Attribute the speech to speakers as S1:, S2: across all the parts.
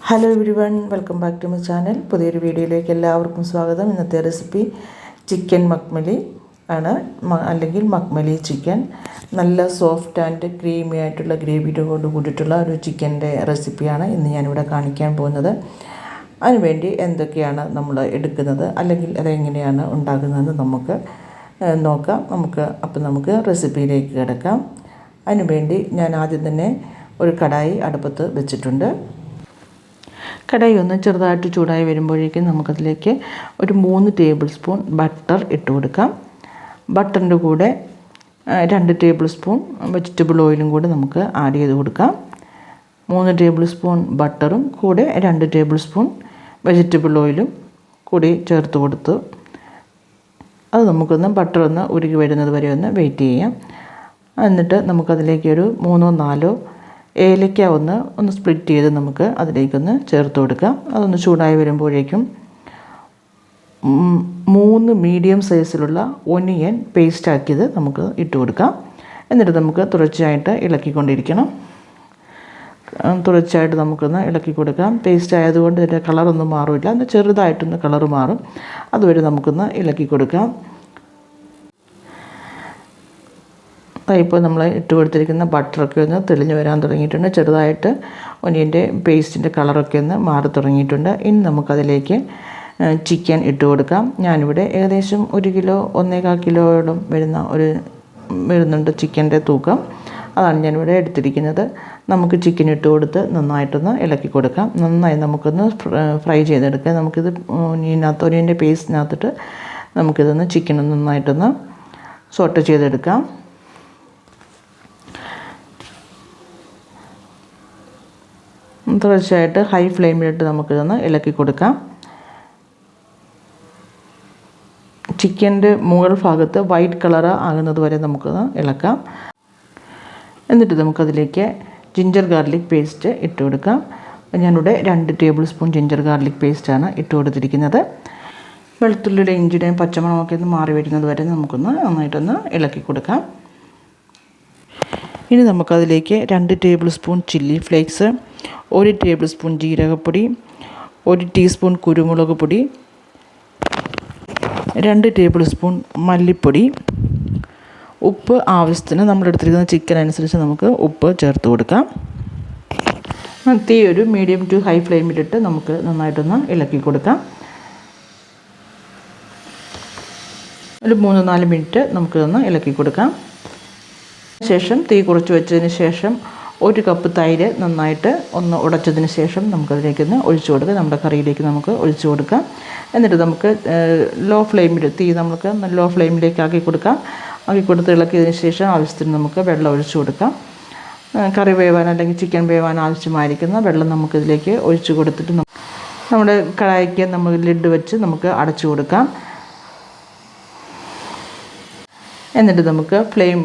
S1: Hello everyone, welcome back to my channel. പുതിയൊരു വീഡിയോയിലേക്ക് എല്ലാവർക്കും സ്വാഗതം. ഇന്നത്തെ റെസിപ്പി ചിക്കൻ മക്മലി ആണ്, അല്ലെങ്കിൽ മക്മലി ചിക്കൻ. നല്ല സോഫ്റ്റ് ആൻഡ് ക്രീമി ആയിട്ടുള്ള ഗ്രേവിയുടെ കൊണ്ട് കൂടിയിട്ടുള്ള ഒരു ചിക്കൻ്റെ റെസിപ്പിയാണ് ഇന്ന് ഞാനിവിടെ കാണിക്കാൻ പോകുന്നത്. അതിനുവേണ്ടി എന്തൊക്കെയാണ് നമ്മൾ എടുക്കുന്നത്, അല്ലെങ്കിൽ അതെങ്ങനെയാണ് ഉണ്ടാക്കുന്നതെന്ന് നമുക്ക് നോക്കാം. നമുക്ക് റെസിപ്പിയിലേക്ക് കിടക്കാം. അതിനുവേണ്ടി ഞാൻ ആദ്യം തന്നെ ഒരു കടായി അടുപ്പത്ത് വെച്ചിട്ടുണ്ട്. കടായി ഒന്ന് ചെറുതായിട്ട് ചൂടായി വരുമ്പോഴേക്കും നമുക്കതിലേക്ക് ഒരു 3 ടേബിൾ സ്പൂൺ ബട്ടർ ഇട്ട് കൊടുക്കാം. ബട്ടറിൻ്റെ കൂടെ 2 ടേബിൾ സ്പൂൺ വെജിറ്റബിൾ ഓയിലും കൂടി നമുക്ക് ആഡ് ചെയ്ത് കൊടുക്കാം. 3 ടേബിൾ സ്പൂൺ ബട്ടറും കൂടെ 2 ടേബിൾ സ്പൂൺ വെജിറ്റബിൾ ഓയിലും കൂടി ചേർത്ത് കൊടുത്ത് അത് നമുക്കൊന്ന് ബട്ടർ ഒന്ന് ഉരുകി വരുന്നത് വരെ ഒന്ന് വെയിറ്റ് ചെയ്യാം. എന്നിട്ട് നമുക്കതിലേക്ക് ഒരു 3-4 ഏലക്ക ഒന്ന് സ്പ്ലിറ്റ് ചെയ്ത് നമുക്ക് അതിലേക്കൊന്ന് ചേർത്ത് കൊടുക്കാം. അതൊന്ന് ചൂടായി വരുമ്പോഴേക്കും 3 മീഡിയം സൈസിലുള്ള ഒനിയൻ പേസ്റ്റ് ആക്കിയത് നമുക്ക് ഇട്ട് കൊടുക്കാം. എന്നിട്ട് നമുക്ക് തുടർച്ചയായിട്ട് ഇളക്കിക്കൊണ്ടിരിക്കണം. തുടർച്ചയായിട്ട് നമുക്കൊന്ന് ഇളക്കി കൊടുക്കാം. പേസ്റ്റ് ആയതുകൊണ്ട് ഇതിൻ്റെ കളറൊന്നും മാറില്ല, ഒന്ന് ചെറുതായിട്ടൊന്ന് കളറ് മാറും. അതുവരെ നമുക്കൊന്ന് ഇളക്കി കൊടുക്കാം. ഇപ്പോൾ നമ്മൾ ഇട്ട് കൊടുത്തിരിക്കുന്ന ബട്ടറൊക്കെ ഒന്ന് തെളിഞ്ഞ് വരാൻ തുടങ്ങിയിട്ടുണ്ട്. ചെറുതായിട്ട് ഒനിയൻ്റെ പേസ്റ്റിൻ്റെ കളറൊക്കെ ഒന്ന് മാറി തുടങ്ങിയിട്ടുണ്ട്. ഇനി നമുക്കതിലേക്ക് ചിക്കൻ ഇട്ട് കൊടുക്കാം. ഞാനിവിടെ ഏകദേശം 1 കിലോ 1.25 കിലോയോളം വരുന്നുണ്ട് ചിക്കൻ്റെ തൂക്കം. അതാണ് ഞാനിവിടെ എടുത്തിരിക്കുന്നത്. നമുക്ക് ചിക്കൻ ഇട്ട് കൊടുത്ത് നന്നായിട്ടൊന്ന് ഇളക്കി കൊടുക്കാം. നന്നായി നമുക്കൊന്ന് ഫ്രൈ ചെയ്തെടുക്കാം. നമുക്കിത് ഒനിയൻ്റെ പേസ്റ്റിനകത്തിട്ട് നമുക്കിതൊന്ന് ചിക്കൻ നന്നായിട്ടൊന്ന് സോട്ട് ചെയ്തെടുക്കാം. തുടർച്ചയായിട്ട് ഹൈ ഫ്ലെയിമിലിട്ട് നമുക്കിതൊന്ന് ഇളക്കി കൊടുക്കാം. ചിക്കൻ്റെ മുകൾ ഭാഗത്ത് വൈറ്റ് കളർ ആകുന്നത് വരെ നമുക്കൊന്ന് ഇളക്കാം. എന്നിട്ട് നമുക്കതിലേക്ക് ജിഞ്ചർ ഗാർലിക് പേസ്റ്റ് ഇട്ട് കൊടുക്കാം. ഞാനിവിടെ 2 ടേബിൾ സ്പൂൺ ജിഞ്ചർ ഗാർലിക് പേസ്റ്റാണ് ഇട്ട് കൊടുത്തിരിക്കുന്നത്. വെളുത്തുള്ളിയുടെ ഇഞ്ചിയുടെയും പച്ചമണമൊക്കെ ഒന്ന് മാറി വരുന്നത് വരെ നമുക്കൊന്ന് നന്നായിട്ടൊന്ന് ഇളക്കി കൊടുക്കാം. ഇനി നമുക്കതിലേക്ക് 2 tablespoon chilli flakes, 1 tablespoon ജീരകപ്പൊടി, 1 ടീസ്പൂൺ കുരുമുളക് പൊടി, 2 ടേബിൾ സ്പൂൺ മല്ലിപ്പൊടി, ഉപ്പ് ആവശ്യത്തിന് നമ്മളെടുത്തിരിക്കുന്ന ചിക്കൻ അനുസരിച്ച് നമുക്ക് ഉപ്പ് ചേർത്ത് കൊടുക്കാം. തീ ഒരു മീഡിയം ടു ഹൈ ഫ്ലെയിമിലിട്ട് നമുക്ക് നന്നായിട്ടൊന്ന് ഇളക്കി കൊടുക്കാം. ഒരു 3-4 മിനിറ്റ് നമുക്കിതൊന്ന് ഇളക്കി കൊടുക്കാം. ശേഷം തീ കുറച്ച് വെച്ചതിന് ശേഷം 1 കപ്പ് തൈര് നന്നായിട്ട് ഒന്ന് ഉടച്ചതിന് ശേഷം നമുക്കതിലേക്കൊന്ന് ഒഴിച്ചു കൊടുക്കാം. നമ്മുടെ കറിയിലേക്ക് നമുക്ക് ഒഴിച്ചു കൊടുക്കാം. എന്നിട്ട് നമുക്ക് ലോ ഫ്ലെയിമിൽ നമുക്ക് ലോ ഫ്ലെയിമിലേക്ക് ആക്കി കൊടുത്ത് ഇളക്കിയതിന് ശേഷം ആവശ്യത്തിന് നമുക്ക് വെള്ളം ഒഴിച്ചു കൊടുക്കാം. കറി വേവാൻ അല്ലെങ്കിൽ ചിക്കൻ വേവാൻ ആവശ്യമായിരിക്കുന്ന വെള്ളം നമുക്കിതിലേക്ക് ഒഴിച്ചു കൊടുത്തിട്ട് നമ്മുടെ കടായിക്ക് നമ്മൾ ലിഡ് വെച്ച് നമുക്ക് അടച്ചു കൊടുക്കാം. എന്നിട്ട് നമുക്ക്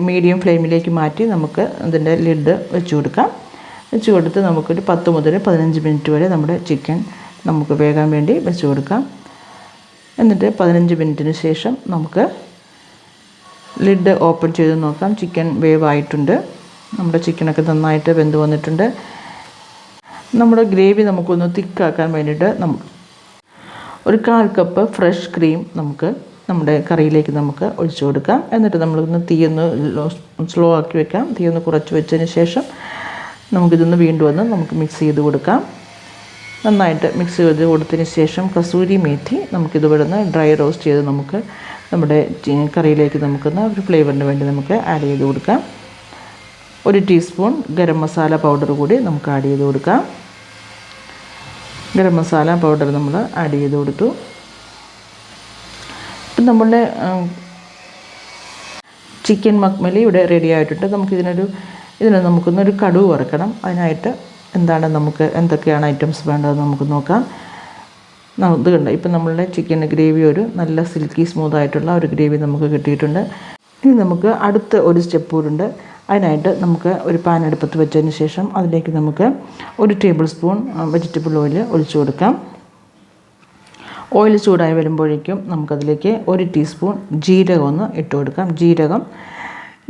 S1: മീഡിയം ഫ്ലെയിമിലേക്ക് മാറ്റി നമുക്ക് അതിൻ്റെ ലിഡ് വെച്ച് കൊടുത്ത് നമുക്കൊരു 10 മുതൽ 15 മിനിറ്റ് വരെ നമ്മുടെ ചിക്കൻ നമുക്ക് വേകാൻ വേണ്ടി വെച്ച് കൊടുക്കാം. എന്നിട്ട് 15 മിനിറ്റിന് ശേഷം നമുക്ക് ലിഡ് ഓപ്പൺ ചെയ്ത് നോക്കാം. ചിക്കൻ വേവായിട്ടുണ്ട്. നമ്മുടെ ചിക്കനൊക്കെ നന്നായിട്ട് വെന്ത് വന്നിട്ടുണ്ട്. നമ്മുടെ ഗ്രേവി നമുക്കൊന്ന് തിക്കാക്കാൻ വേണ്ടിയിട്ട് ഒരു 1/4 കപ്പ് ഫ്രഷ് ക്രീം നമുക്ക് നമ്മുടെ കറിയിലേക്ക് നമുക്ക് ഒഴിച്ചു കൊടുക്കാം. എന്നിട്ട് നമ്മളൊന്ന് തീയൊന്ന് സ്ലോ ആക്കി വെക്കാം. തീയൊന്ന് കുറച്ച് വെച്ചതിന് ശേഷം നമുക്കിതൊന്ന് വീണ്ടും നമുക്ക് മിക്സ് ചെയ്ത് കൊടുക്കാം. നന്നായിട്ട് മിക്സ് ചെയ്ത് കൊടുത്തതിന് ശേഷം കസൂരിമേഥി നമുക്കിതുപോലെ ഡ്രൈ റോസ്റ്റ് ചെയ്ത് നമുക്ക് നമ്മുടെ കറിയിലേക്ക് നമുക്കൊന്ന് ഒരു ഫ്ലേവറിന് വേണ്ടി നമുക്ക് ആഡ് ചെയ്ത് കൊടുക്കാം. 1 ടീസ്പൂൺ ഗരം മസാല പൗഡർ കൂടി നമുക്ക് ആഡ് ചെയ്ത് കൊടുക്കാം. ഗരം മസാല പൗഡർ നമ്മൾ ആഡ് ചെയ്ത് കൊടുത്തു. നമ്മളുടെ ചിക്കൻ മക്മലി ഇവിടെ റെഡി ആയിട്ടുണ്ട്. ഇതിന് നമുക്കൊന്നൊരു കടുക് വറുക്കണം. അതിനായിട്ട് എന്തൊക്കെയാണ് ഐറ്റംസ് വേണ്ടതെന്ന് നമുക്ക് നോക്കാം. ഇത് കണ്ട ഇപ്പം നമ്മളുടെ ചിക്കൻ ഗ്രേവി ഒരു നല്ല സിൽക്കി സ്മൂത്തായിട്ടുള്ള ഒരു ഗ്രേവി നമുക്ക് കിട്ടിയിട്ടുണ്ട്. ഇനി നമുക്ക് അടുത്ത ഒരു സ്റ്റെപ്പ് കൂടെ. അതിനായിട്ട് നമുക്ക് ഒരു പാൻ അടുപ്പത്ത് വെച്ചതിന് ശേഷം അതിലേക്ക് നമുക്ക് 1 ടേബിൾ സ്പൂൺ വെജിറ്റബിൾ ഓയിൽ ഒഴിച്ചു കൊടുക്കാം. ഓയിൽ ചൂടായി വരുമ്പോഴേക്കും നമുക്കതിലേക്ക് 1 ടീസ്പൂൺ ജീരകം ഒന്ന് ഇട്ട് കൊടുക്കാം.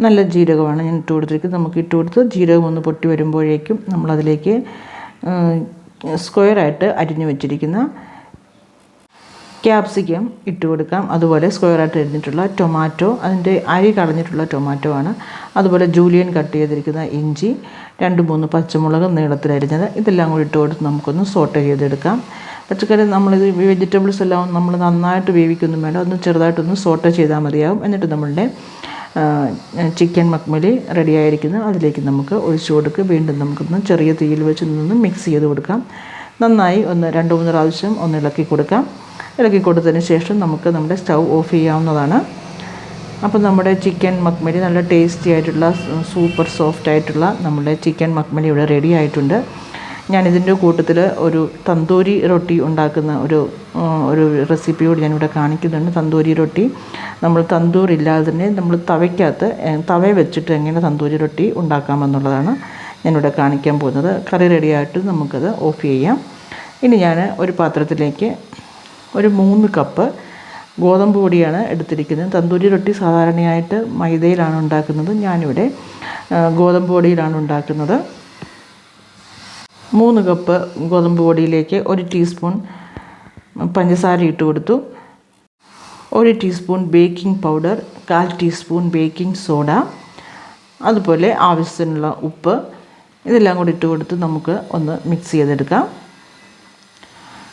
S1: നല്ല ജീരകമാണ് ഞാൻ ഇട്ട് കൊടുത്തിരിക്കുന്നത്. നമുക്ക് ഇട്ട് കൊടുത്ത് ജീരകം ഒന്ന് പൊട്ടി വരുമ്പോഴേക്കും നമ്മളതിലേക്ക് സ്ക്വയറായിട്ട് അരിഞ്ഞു വെച്ചിരിക്കുന്ന ക്യാപ്സിക്കം ഇട്ട് കൊടുക്കാം. അതുപോലെ സ്ക്വയറായിട്ട് അരിഞ്ഞിട്ടുള്ള ടൊമാറ്റോ, അതിൻ്റെ അരി കളഞ്ഞിട്ടുള്ള ടൊമാറ്റോ ആണ്. അതുപോലെ ജൂലിയൻ കട്ട് ചെയ്തിരിക്കുന്ന ഇഞ്ചി, 2-3 പച്ചമുളക് നീളത്തിൽ അരിഞ്ഞത്, ഇതെല്ലാം കൂടി ഇട്ട് കൊടുത്ത് നമുക്കൊന്ന് സോട്ട് ചെയ്തെടുക്കാം. പച്ചക്കറി നമ്മളിത് വെജിറ്റബിൾസ് എല്ലാം നമ്മൾ നന്നായിട്ട് വേവിക്കൊന്നും വേണ്ട, ഒന്ന് ചെറുതായിട്ടൊന്ന് സോട്ട് ചെയ്താൽ മതിയാവും. എന്നിട്ട് നമ്മളുടെ ചിക്കൻ മക്മലി റെഡി ആയിരിക്കുന്നു. അതിലേക്ക് നമുക്ക് ഒഴിച്ചു കൊടുക്കുക. വീണ്ടും നമുക്കൊന്ന് ചെറിയ തീയിൽ വെച്ച് നിന്ന് മിക്സ് ചെയ്ത് കൊടുക്കാം. നന്നായി ഒന്ന് 2-3 പ്രാവശ്യം ഒന്ന് ഇളക്കി കൊടുക്കാം. ഇളക്കി കൊടുത്തതിന് ശേഷം നമുക്ക് നമ്മുടെ സ്റ്റൗ ഓഫ് ചെയ്യാവുന്നതാണ്. അപ്പോൾ നമ്മുടെ ചിക്കൻ മക്മലി നല്ല ടേസ്റ്റി ആയിട്ടുള്ള സൂപ്പർ സോഫ്റ്റ് ആയിട്ടുള്ള നമ്മുടെ ചിക്കൻ മക്മലി ഇവിടെ റെഡി ആയിട്ടുണ്ട്. ഞാനിതിൻ്റെ കൂട്ടത്തിൽ ഒരു തന്തൂരി റൊട്ടി ഉണ്ടാക്കുന്ന ഒരു റെസിപ്പി കൂടി ഞാനിവിടെ കാണിക്കുന്നുണ്ട്. തന്തൂരി റൊട്ടി നമ്മൾ തന്തൂർ ഇല്ലാതെ തന്നെ നമ്മൾ തവ വെച്ചിട്ട് എങ്ങനെ തന്തൂരി റൊട്ടി ഉണ്ടാക്കാമെന്നുള്ളതാണ് ഞാനിവിടെ കാണിക്കാൻ പോകുന്നത്. കറി റെഡിയായിട്ട് നമുക്കത് ഓഫ് ചെയ്യാം. ഇനി ഞാൻ ഒരു പാത്രത്തിലേക്ക് ഒരു 3 കപ്പ് ഗോതമ്പ് പൊടിയാണ് എടുത്തിരിക്കുന്നത്. തന്തൂരി റൊട്ടി സാധാരണയായിട്ട് മൈദയിലാണ് ഉണ്ടാക്കുന്നത്. ഞാനിവിടെ ഗോതമ്പ് പൊടിയിലാണ് ഉണ്ടാക്കുന്നത്. 3 കപ്പ് ഗോതമ്പ് പൊടിയിലേക്ക് 1 ടീസ്പൂൺ പഞ്ചസാര ഇട്ട് കൊടുത്തു. 1 teaspoon baking powder, 1/4 teaspoon baking soda, അതുപോലെ ആവശ്യത്തിനുള്ള ഉപ്പ്, ഇതെല്ലാം കൂടി ഇട്ട് കൊടുത്ത് നമുക്ക് ഒന്ന് മിക്സ് ചെയ്തെടുക്കാം.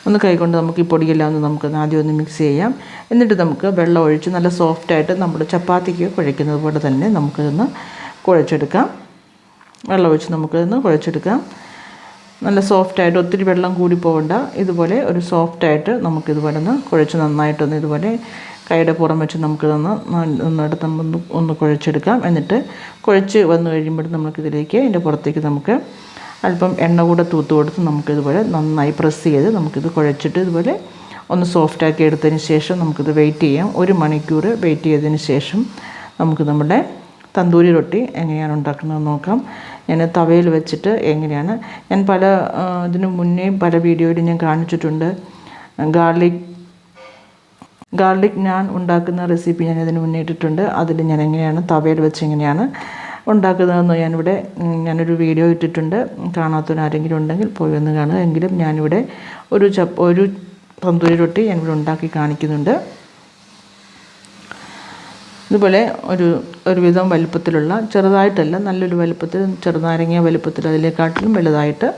S1: ഒന്ന് കൈകൊണ്ട് നമുക്ക് ഈ പൊടിയെല്ലാം നമുക്ക് ആദ്യം ഒന്ന് മിക്സ് ചെയ്യാം. എന്നിട്ട് നമുക്ക് വെള്ളം ഒഴിച്ച് നല്ല സോഫ്റ്റായിട്ട് നമ്മുടെ ചപ്പാത്തിക്ക് കുഴയ്ക്കുന്നത് പോലെ തന്നെ നമുക്കിതൊന്ന് കുഴച്ചെടുക്കാം. വെള്ളം ഒഴിച്ച് നമുക്കിതൊന്ന് കുഴച്ചെടുക്കാം. നല്ല സോഫ്റ്റായിട്ട്, ഒത്തിരി വെള്ളം കൂടി പോകണ്ട, ഇതുപോലെ ഒരു സോഫ്റ്റായിട്ട് നമുക്കിതുപോലെ ഒന്ന് കുഴച്ച് നന്നായിട്ടൊന്ന് ഇതുപോലെ കൈയുടെ പുറം വെച്ച് നമുക്കിതൊന്ന് നന്നായിട്ട് ഒന്ന് കുഴച്ചെടുക്കാം. എന്നിട്ട് കുഴച്ച് വന്നു കഴിയുമ്പോൾ നമുക്കിതിലേക്ക് ഇതിൻ്റെ പുറത്തേക്ക് നമുക്ക് അല്പം എണ്ണ കൂടെ തൂത്ത് കൊടുത്ത് നമുക്കിതുപോലെ നന്നായി പ്രസ് ചെയ്ത് നമുക്കിത് കുഴച്ചിട്ട് ഇതുപോലെ ഒന്ന് സോഫ്റ്റാക്കി എടുത്തതിന് ശേഷം നമുക്കിത് വെയിറ്റ് ചെയ്യാം. 1 മണിക്കൂർ വെയിറ്റ് ചെയ്തതിന് ശേഷം നമുക്ക് നമ്മുടെ തന്തൂരി റൊട്ടി എങ്ങനെയാണ് ഉണ്ടാക്കുന്നത് നോക്കാം. ഞാൻ തവയിൽ വെച്ചിട്ട് എങ്ങനെയാണ്, ഞാൻ ഇതിനു മുന്നേയും പല വീഡിയോയിലും ഞാൻ കാണിച്ചിട്ടുണ്ട്. ഗാർലിക് നാൻ ഉണ്ടാക്കുന്ന റെസിപ്പി ഞാൻ ഇതിന് മുന്നേ ഇട്ടിട്ടുണ്ട്. അതിൽ ഞാൻ എങ്ങനെയാണ് തവയിൽ വെച്ച് എങ്ങനെയാണ് ഉണ്ടാക്കുന്നതെന്ന് ഞാനൊരു വീഡിയോ ഇട്ടിട്ടുണ്ട്. കാണാത്തവരാരെങ്കിലും ഉണ്ടെങ്കിൽ പോയി ഒന്ന് കാണുക. എങ്കിലും ഞാനിവിടെ ഒരു തന്തൂരി റൊട്ടി ഞാനിവിടെ ഉണ്ടാക്കി കാണിക്കുന്നുണ്ട്. ഇതുപോലെ ഒരുവിധം വലുപ്പത്തിലുള്ള, ചെറുതായിട്ടല്ല, നല്ലൊരു വലുപ്പത്തിൽ, ചെറുനാരങ്ങ വലുപ്പത്തിൽ, അതിലേക്കാട്ടിലും വലുതായിട്ട്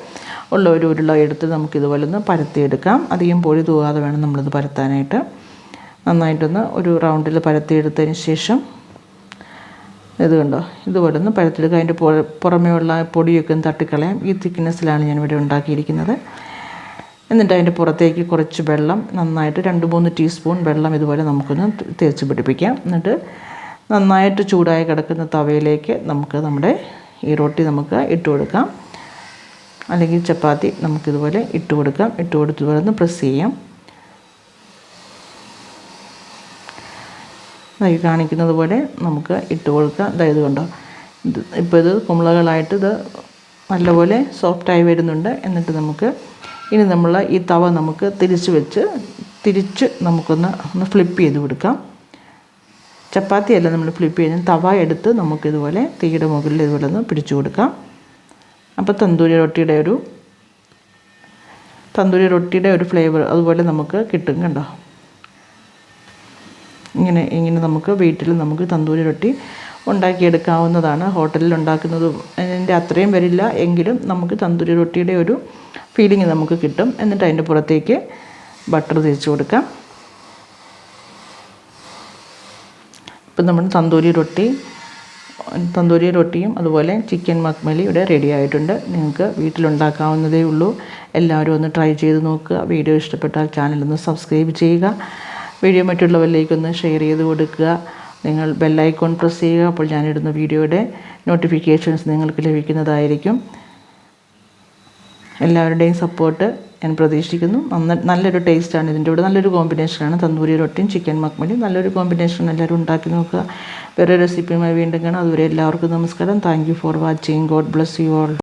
S1: ഉള്ള ഒരു ഉരുള എടുത്ത് നമുക്കിതുപോലെ ഒന്ന് പരത്തിയെടുക്കാം. അധികം പൊടി തൂകാതെ വേണം നമ്മളിത് പരത്താനായിട്ട്. നന്നായിട്ടൊന്ന് ഒരു റൗണ്ടിൽ പരത്തിയെടുത്തതിന് ശേഷം ഇത് കണ്ടോ, ഇതുപോലെ ഒന്ന് പരത്തിയെടുക്കുക. അതിൻ്റെ പുറമേ ഉള്ള പൊടിയൊക്കെ ഒന്ന് തട്ടിക്കളയാം. ഈ തിക്നെസ്സിലാണ് ഞാനിവിടെ ഉണ്ടാക്കിയിരിക്കുന്നത്. എന്നിട്ട് അതിൻ്റെ പുറത്തേക്ക് കുറച്ച് വെള്ളം, നന്നായിട്ട് 2-3 ടീസ്പൂൺ വെള്ളം ഇതുപോലെ നമുക്കൊന്ന് തേച്ച് പിടിപ്പിക്കാം. എന്നിട്ട് നന്നായിട്ട് ചൂടായി കിടക്കുന്ന തവയിലേക്ക് നമുക്ക് നമ്മുടെ ഈ റൊട്ടി നമുക്ക് ഇട്ട് കൊടുക്കാം. അല്ലെങ്കിൽ ചപ്പാത്തി നമുക്കിതുപോലെ ഇട്ട് കൊടുക്കാം. ഇട്ട് കൊടുത്ത് ഇതുപോലെ ഒന്ന് പ്രസ് ചെയ്യാം. ഈ കാണിക്കുന്നത് പോലെ നമുക്ക് ഇട്ട് കൊടുക്കാം. അതായത് കണ്ടോ, ഇപ്പോൾ ഇത് കുമ്പളകളായിട്ട് ഇത് നല്ലപോലെ സോഫ്റ്റായി വരുന്നുണ്ട്. എന്നിട്ട് ഇനി നമ്മൾ ഈ തവ നമുക്ക് തിരിച്ച് നമുക്കൊന്ന് ഫ്ലിപ്പ് ചെയ്ത് കൊടുക്കാം. ചപ്പാത്തിയല്ല നമ്മൾ ഫ്ലിപ്പ് ചെയ്യുന്നത്, തവ എടുത്ത് നമുക്കിതുപോലെ തീയുടെ മുകളിൽ ഇതുപോലെ ഒന്ന് പിടിച്ചു കൊടുക്കാം. അപ്പോൾ തന്തൂരി റൊട്ടിയുടെ ഒരു ഫ്ലേവർ അതുപോലെ നമുക്ക് കിട്ടും. കണ്ടോ, ഇങ്ങനെ നമുക്ക് വീട്ടിൽ നമുക്ക് തന്തൂരി റൊട്ടി ഉണ്ടാക്കിയെടുക്കാവുന്നതാണ്. ഹോട്ടലിൽ ഉണ്ടാക്കുന്നത് അതിൻ്റെ അത്രയും വരില്ല, എങ്കിലും നമുക്ക് തന്തൂരി റൊട്ടിയുടെ ഒരു ഫീലിംഗ് നമുക്ക് കിട്ടും. എന്നിട്ട് അതിൻ്റെ പുറത്തേക്ക് ബട്ടർ തേച്ച് കൊടുക്കാം. ഇപ്പം നമ്മൾ തന്തൂരി റൊട്ടിയും അതുപോലെ ചിക്കൻ മക്മലി ഇവിടെ റെഡി ആയിട്ടുണ്ട്. നിങ്ങൾക്ക് വീട്ടിലുണ്ടാക്കാവുന്നതേ ഉള്ളൂ. എല്ലാവരും ഒന്ന് ട്രൈ ചെയ്ത് നോക്കുക. വീഡിയോ ഇഷ്ടപ്പെട്ടാൽ ചാനലൊന്ന് സബ്സ്ക്രൈബ് ചെയ്യുക. വീഡിയോ മറ്റുള്ളവരിലേക്കൊന്ന് ഷെയർ ചെയ്ത് കൊടുക്കുക. നിങ്ങൾ ബെല്ലൈക്കോൺ പ്രസ് ചെയ്യുക. അപ്പോൾ ഞാനിടുന്ന വീഡിയോയുടെ നോട്ടിഫിക്കേഷൻസ് നിങ്ങൾക്ക് ലഭിക്കുന്നതായിരിക്കും. എല്ലാവരുടെയും സപ്പോർട്ട് ഞാൻ പ്രതീക്ഷിക്കുന്നു. നല്ലൊരു ടേസ്റ്റാണ് ഇതിൻ്റെ കൂടെ, നല്ലൊരു കോമ്പിനേഷനാണ് തന്തൂരി റൊട്ടിയും ചിക്കൻ മക്മലി. നല്ലൊരു കോമ്പിനേഷൻ, എല്ലാവരും ഉണ്ടാക്കി നോക്കുക. വേറെ റെസിപ്പിയുമായി വീണ്ടും കാണാം. അതുവരെ എല്ലാവർക്കും നമസ്കാരം. Thank you for watching. God bless you all.